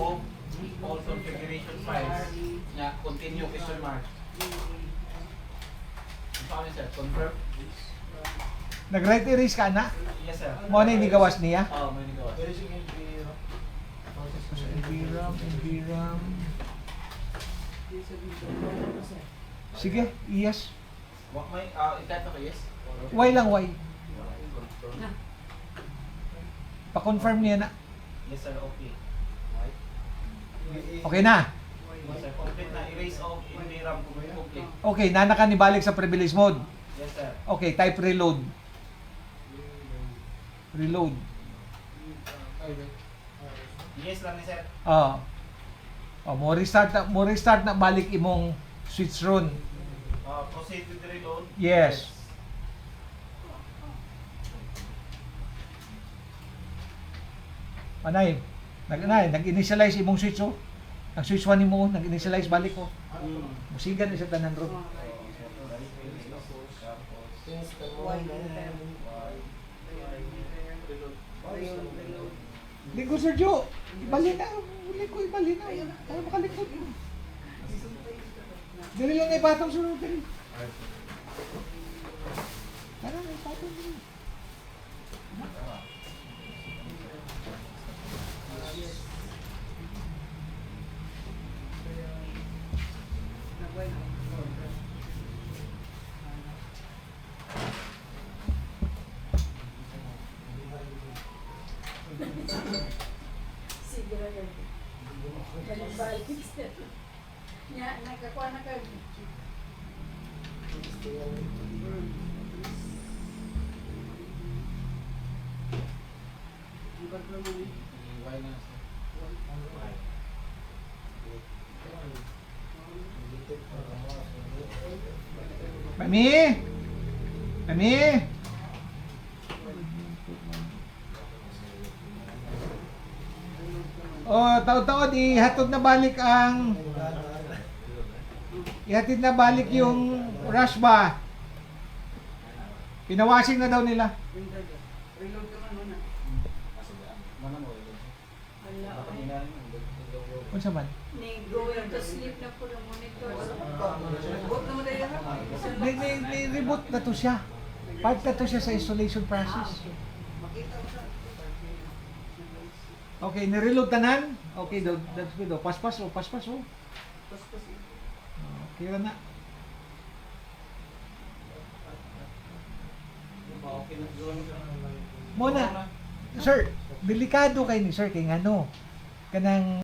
remove all configuration files. Yeah, continue question mark. Ano sir? Confirm? Nag-right erase ka na? Yes sir. Mo na gawas niya? Oo, may nagawa. NVRAM. Sige, yes. May, itato ko yes? Y lang, Y. Pa-confirm niya na. Yes sir, okay. Okay na. Yes sir, complete na. Erase of NVRAM complete. Okay, nana ka ni balik sa privilege mode. Yes sir. Okay, type reload. Reload. Yes lang ni sir. Mo restart na balik imong switch run. Proceed with the reload. Yes. Anay, nag-initialize imong switch oh. Nag-switch 1 mo, nag-initialize balik ko. Musigan na sa tanan ron. Lingkod Sergio, ibalik na. Ibalik na. Para makalingkod mo. Dili lang ipatong sunod. Tara, ipatong mo. Siguro yun. Balik niya, nagkakuha na ka. Why na sir? Mami! Mami! Taon-taon ihatid na balik yung rush ba. Pinawashing na daw nila. Reload ka man muna. Mana mo? Kung sa man? Going to sleep na po ng monitor. Bot naman tayo na. Reboot na to siya. Part na to siya sa installation process. Okay, nireload tanan. Okay, that's good. Paspas oh. Okay na. Muna, sir, delikado kay ni sir kay ngano kanang